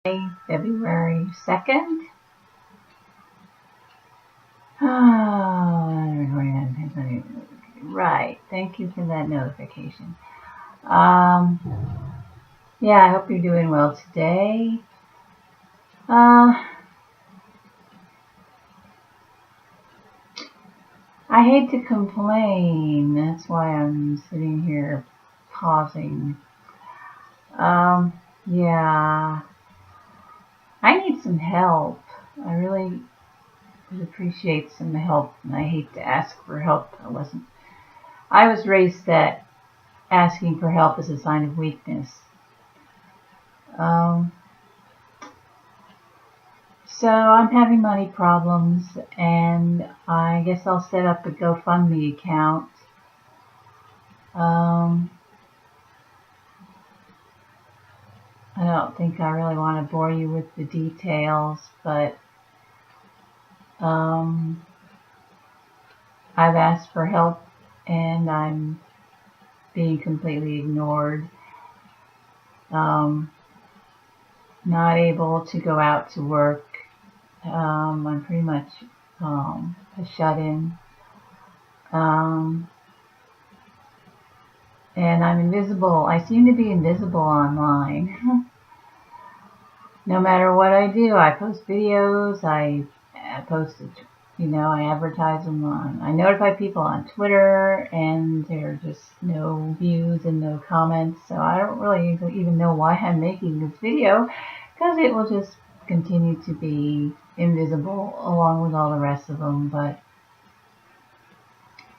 February 2nd. Right. Thank you for that notification. Yeah, I hope you're doing well today. I hate to complain. That's why I'm sitting here pausing. Yeah. I need some help. I really would appreciate some help, and I hate to ask for help. I was raised that asking for help is a sign of weakness. So I'm having money problems, and I guess I'll set up a GoFundMe account. I don't think I really want to bore you with the details, but I've asked for help and I'm being completely ignored. Not able to go out to work. I'm pretty much a shut-in. And I'm invisible. I seem to be invisible online. No matter what I do, I post videos, I advertise them I notify people on Twitter, and there are just no views and no comments, so I don't really even know why I'm making this video, because it will just continue to be invisible along with all the rest of them, but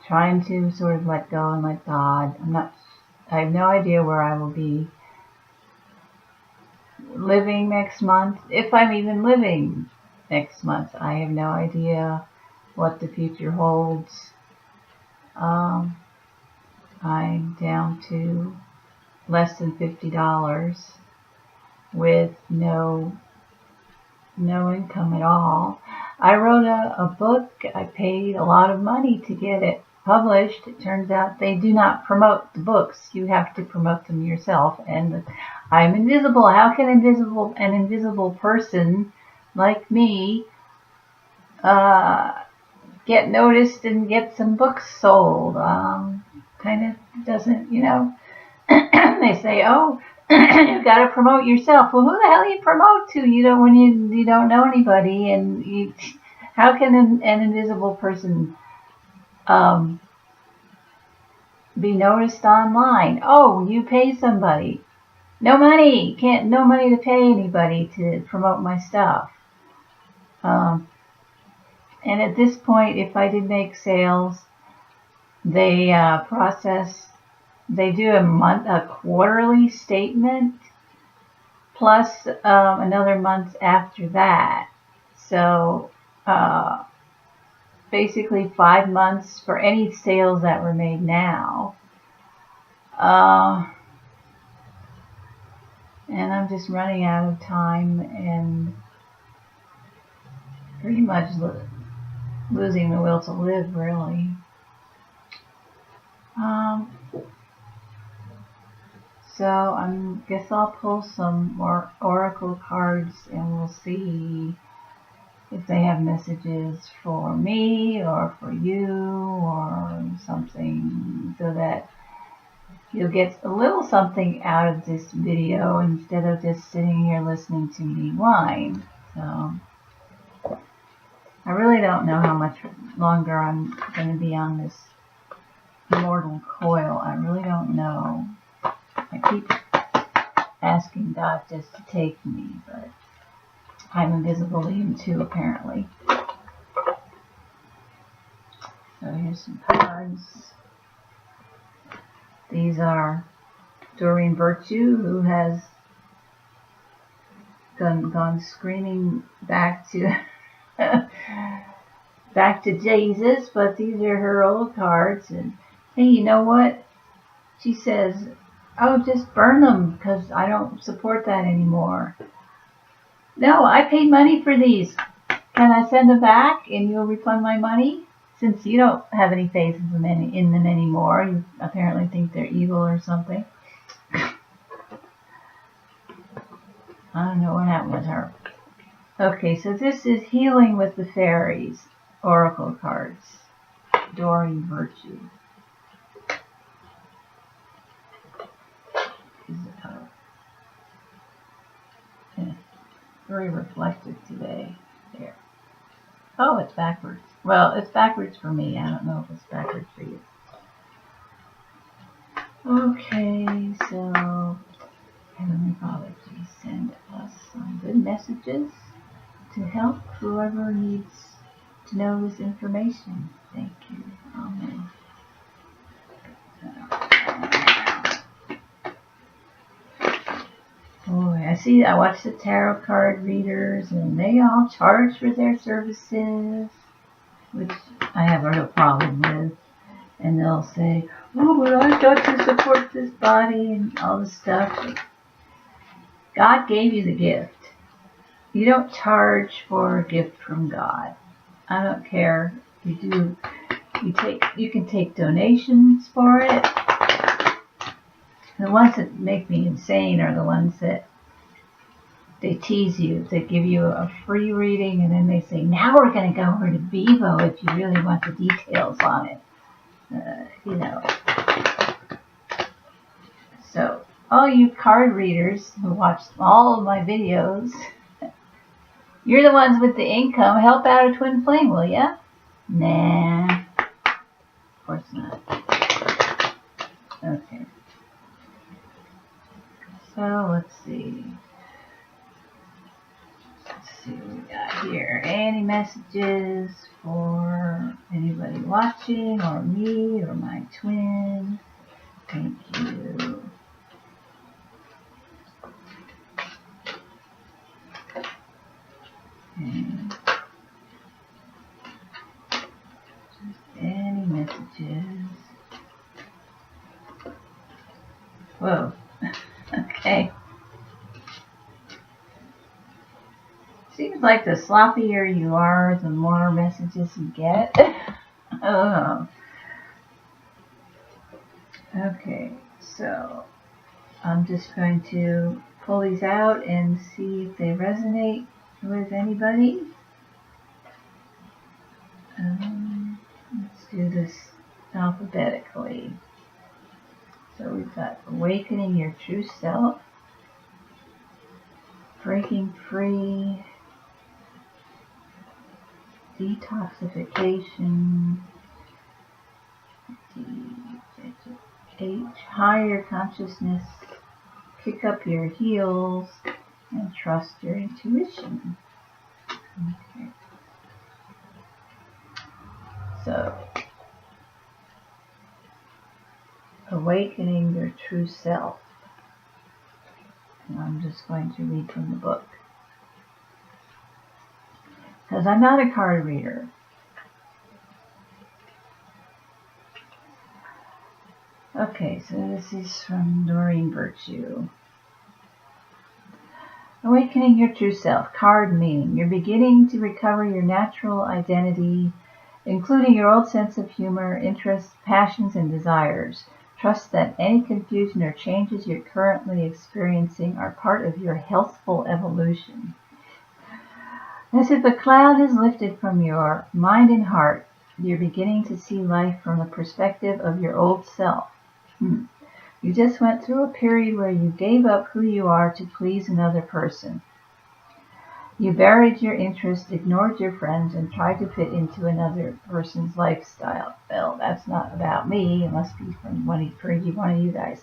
trying to sort of let go and let God. I have no idea where I will be living next month, if I'm even living next month. I have no idea what the future holds. I'm down to less than $50 with no income at all. I wrote a book. I paid a lot of money to get it published. It turns out they do not promote the books. You have to promote them yourself, and I'm invisible. How can an invisible person like me get noticed and get some books sold? Kind of doesn't, they say, oh, you got to promote yourself. Well, who the hell you promote to? When you don't know anybody, and how can an invisible person be noticed online? Oh, you pay somebody. No money. No money to pay anybody to promote my stuff. And at this point, if I did make sales, they do a quarterly statement plus another month after that. So basically 5 months for any sales that were made now. And I'm just running out of time and pretty much losing the will to live, really. So I guess I'll pull some more oracle cards, and we'll see if they have messages for me or for you or something, so that you'll get a little something out of this video instead of just sitting here listening to me whine. So I really don't know how much longer I'm going to be on this mortal coil. I really don't know. I keep asking God just to take me, but I'm invisible to him too, apparently. So here's some cards. These are Doreen Virtue, who has gone screaming back to back to Jesus, but these are her old cards. And hey, you know what? She says, oh, just burn them because I don't support that anymore. No, I paid money for these. Can I send them back and you'll refund my money? Since you don't have any faith in them anymore, you apparently think they're evil or something. I don't know what happened with her. Okay, so this is Healing with the Fairies, Oracle cards. Doreen Virtue. Very reflective today. There. Oh, it's backwards. Well, it's backwards for me. I don't know if it's backwards for you. Okay, so Heavenly Father, please send us some good messages to help whoever needs to know this information. Thank you. Amen. Boy, I watch the tarot card readers and they all charge for their services, which I have a real problem with. And they'll say, oh, but I've got to support this body and all this stuff. God gave you the gift. You don't charge for a gift from God. I don't care. You can take donations for it. The ones that make me insane are the ones that they tease you. They give you a free reading and then they say, now we're going to go over to Vivo if you really want the details on it. So all you card readers who watch all of my videos, you're the ones with the income. Help out a twin flame, will ya? Nah, of course not. Okay. So let's see. Let's see what we got here. Any messages for anybody watching, or me, or my twin? Thank you. And just any messages. Whoa. Okay. Seems like the sloppier you are, the more messages you get. Oh. Okay, so I'm just going to pull these out and see if they resonate with anybody. Let's do this alphabetically. So we've got awakening your true self, breaking free, detoxification, H, higher consciousness, kick up your heels, and trust your intuition. Okay. So, awakening your true self. And I'm just going to read from the book, because I'm not a card reader. Okay, so this is from Doreen Virtue. Awakening your true self. Card meaning. You're beginning to recover your natural identity, including your old sense of humor, interests, passions, and desires. Trust that any confusion or changes you're currently experiencing are part of your healthful evolution. As if a cloud is lifted from your mind and heart, you're beginning to see life from the perspective of your old self. You just went through a period where you gave up who you are to please another person. You buried your interests, ignored your friends, and tried to fit into another person's lifestyle. Well, that's not about me. It must be from one of you guys.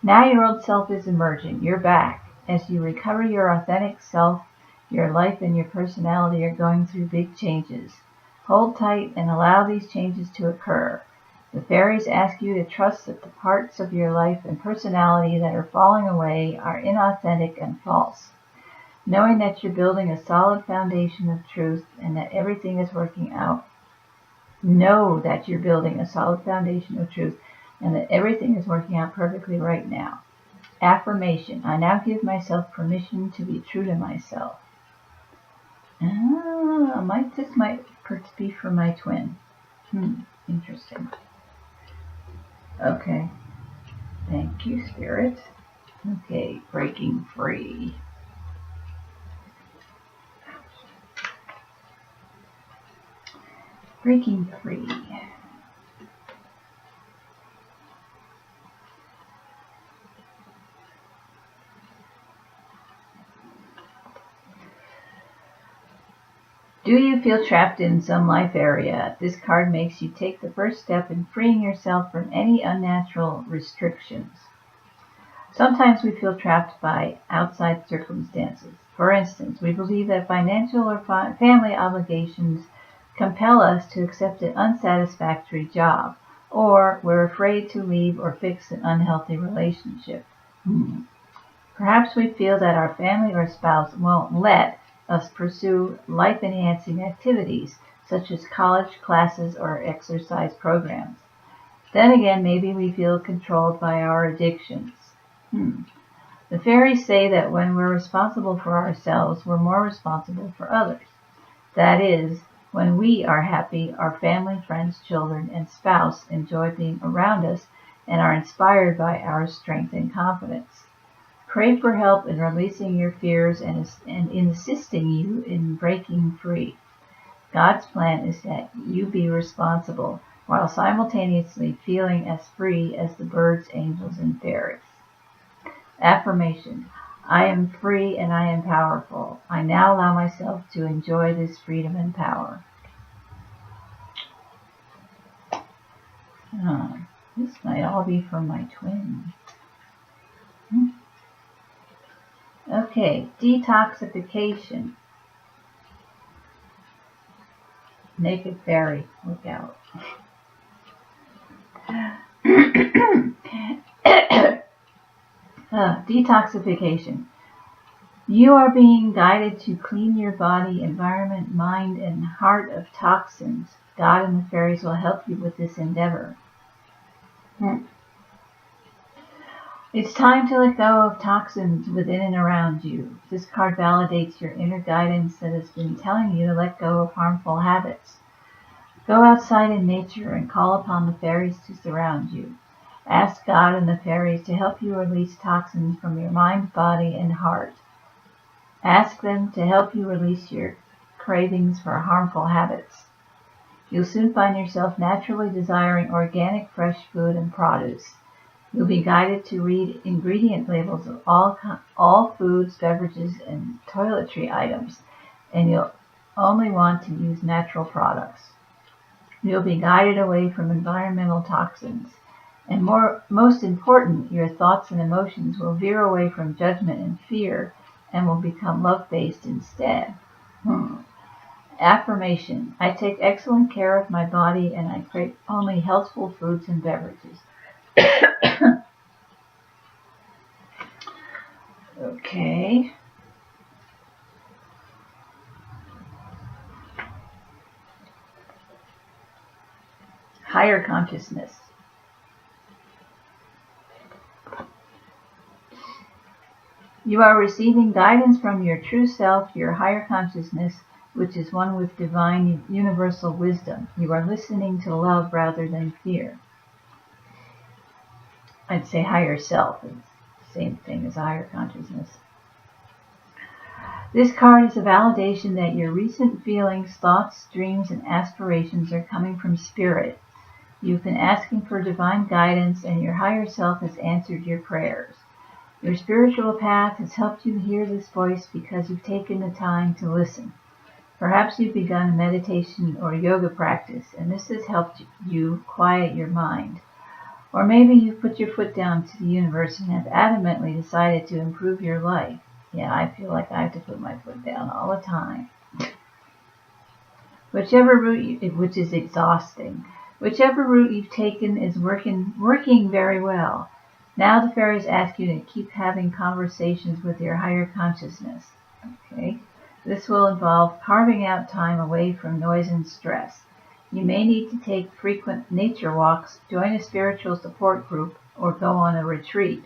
Now your old self is emerging. You're back. As you recover your authentic self, your life and your personality are going through big changes. Hold tight and allow these changes to occur. The fairies ask you to trust that the parts of your life and personality that are falling away are inauthentic and false. Knowing that you're building a solid foundation of truth and that everything is working out. Know that you're building a solid foundation of truth and that everything is working out perfectly right now. Affirmation. I now give myself permission to be true to myself. This might be for my twin. Interesting. Okay. Thank you, Spirit. Okay, breaking free. Breaking free. Do you feel trapped in some life area? This card makes you take the first step in freeing yourself from any unnatural restrictions. Sometimes we feel trapped by outside circumstances. For instance, we believe that financial or family obligations compel us to accept an unsatisfactory job, or we're afraid to leave or fix an unhealthy relationship. Perhaps we feel that our family or spouse won't let us pursue life-enhancing activities, such as college classes or exercise programs. Then again, maybe we feel controlled by our addictions. The fairies say that when we're responsible for ourselves, we're more responsible for others. That is, when we are happy, our family, friends, children, and spouse enjoy being around us and are inspired by our strength and confidence. Pray for help in releasing your fears and in assisting you in breaking free. God's plan is that you be responsible while simultaneously feeling as free as the birds, angels, and fairies. Affirmation. I am free and I am powerful. I now allow myself to enjoy this freedom and power. This might all be from my twin. Okay, detoxification. Naked fairy, look out. Detoxification. You are being guided to clean your body, environment, mind, and heart of toxins. God and the fairies will help you with this endeavor. It's time to let go of toxins within and around you. This card validates your inner guidance that has been telling you to let go of harmful habits. Go outside in nature and call upon the fairies to surround you. Ask God and the fairies to help you release toxins from your mind, body, and heart. Ask them to help you release your cravings for harmful habits. You'll soon find yourself naturally desiring organic, fresh food and produce. You'll be guided to read ingredient labels of all foods, beverages, and toiletry items, and you'll only want to use natural products. You'll be guided away from environmental toxins. And most important, your thoughts and emotions will veer away from judgment and fear and will become love-based instead. Affirmation. I take excellent care of my body and I crave only healthful foods and beverages. Okay. Higher consciousness. You are receiving guidance from your true self, your higher consciousness, which is one with divine universal wisdom. You are listening to love rather than fear. I'd say higher self is the same thing as higher consciousness. This card is a validation that your recent feelings, thoughts, dreams, and aspirations are coming from spirit. You've been asking for divine guidance and your higher self has answered your prayers. Your spiritual path has helped you hear this voice because you've taken the time to listen. Perhaps you've begun a meditation or yoga practice, and this has helped you quiet your mind. Or maybe you've put your foot down to the universe and have adamantly decided to improve your life. Yeah, I feel like I have to put my foot down all the time. Whichever route, which is exhausting. Whichever route you've taken is working very well. Now the fairies ask you to keep having conversations with your higher consciousness. Okay? This will involve carving out time away from noise and stress. You may need to take frequent nature walks, join a spiritual support group, or go on a retreat.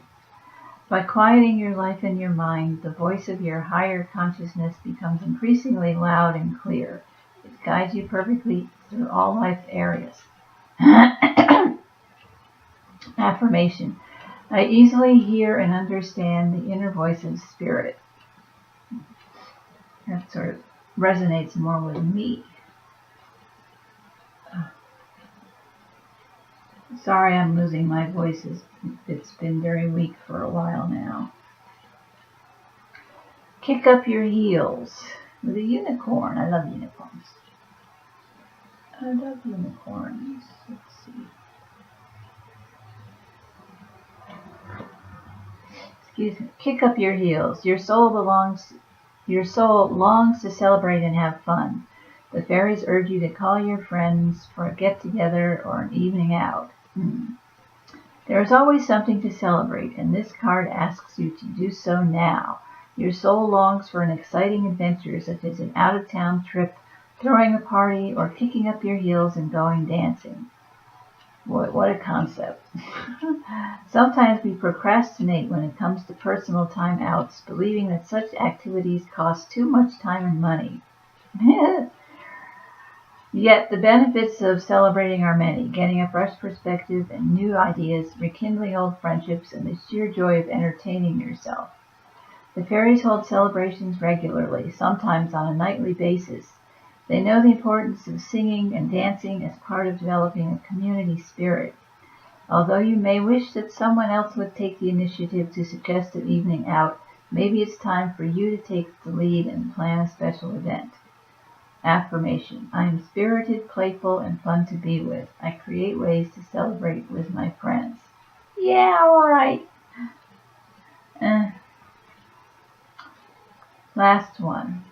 By quieting your life and your mind, the voice of your higher consciousness becomes increasingly loud and clear. It guides you perfectly through all life areas. Affirmation. I easily hear and understand the inner voice of spirit. That sort of resonates more with me. Sorry I'm losing my voice. It's been very weak for a while now. Kick up your heels with a unicorn. I love unicorns. I love unicorns. Let's see. Excuse me. Kick up your heels. Your soul longs to celebrate and have fun. The fairies urge you to call your friends for a get-together or an evening out. There is always something to celebrate, and this card asks you to do so now. Your soul longs for an exciting adventure, such as an out-of-town trip, throwing a party, or kicking up your heels and going dancing. What a concept. Sometimes we procrastinate when it comes to personal time outs, believing that such activities cost too much time and money. Yet the benefits of celebrating are many: getting a fresh perspective and new ideas, rekindling old friendships, and the sheer joy of entertaining yourself. The fairies hold celebrations regularly, sometimes on a nightly basis. They know the importance of singing and dancing as part of developing a community spirit. Although you may wish that someone else would take the initiative to suggest an evening out, maybe it's time for you to take the lead and plan a special event. Affirmation: I am spirited, playful, and fun to be with. I create ways to celebrate with my friends. Yeah, alright. Last one.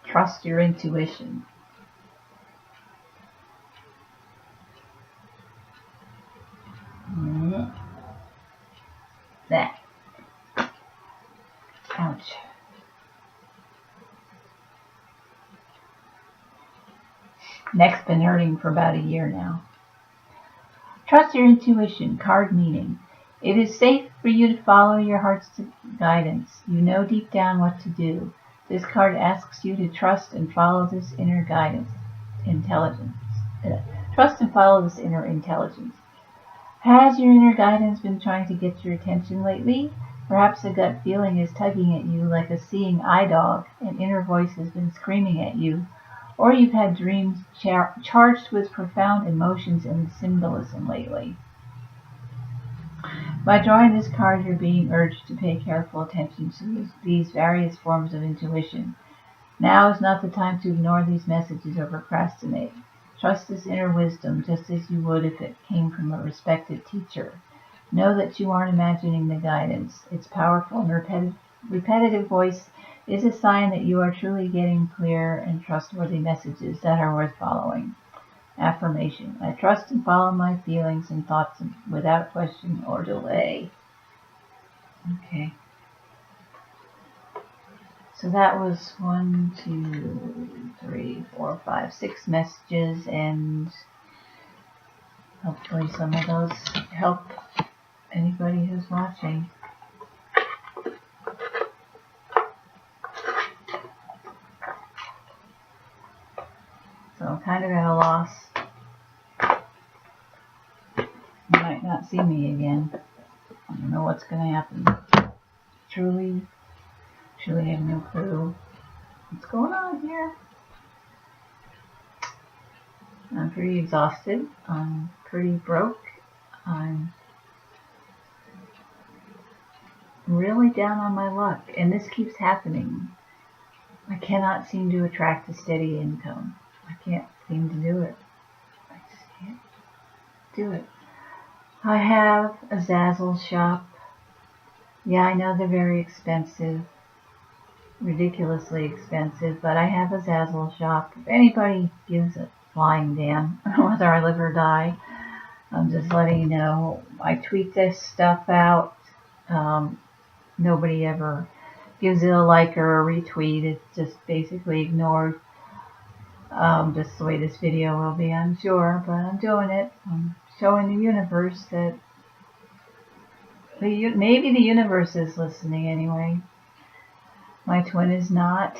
Trust your intuition. That. Ouch. Neck's been hurting for about a year now. Trust your intuition. Card meaning: it is safe for you to follow your heart's guidance. You know deep down what to do. This card asks you to trust and follow this inner guidance. Intelligence. Trust and follow this inner intelligence. Has your inner guidance been trying to get your attention lately? Perhaps a gut feeling is tugging at you like a seeing eye dog. An inner voice has been screaming at you. Or you've had dreams charged with profound emotions and symbolism lately. By drawing this card, you're being urged to pay careful attention to these various forms of intuition. Now is not the time to ignore these messages or procrastinate. Trust this inner wisdom just as you would if it came from a respected teacher. Know that you aren't imagining the guidance. Its powerful and repetitive voice is a sign that you are truly getting clear and trustworthy messages that are worth following. Affirmation: I trust and follow my feelings and thoughts without question or delay. Okay. So that was 6 messages, and hopefully some of those help anybody who's watching. So I'm kind of at a loss. You might not see me again. I don't know what's going to happen. Truly have no clue what's going on here. I'm pretty exhausted. I'm pretty broke. I'm really down on my luck, and this keeps happening. I cannot seem to attract a steady income. I can't seem to do it. I just can't do it. I have a Zazzle shop. Yeah, I know they're very expensive. Ridiculously expensive, but I have a Zazzle shop. If anybody gives a flying damn whether I live or die, I'm just letting you know. I tweet this stuff out. Nobody ever gives it a like or a retweet. It's just basically ignored. Just the way this video will be, I'm sure, but I'm doing it. I'm showing the universe that maybe the universe is listening anyway. My twin is not.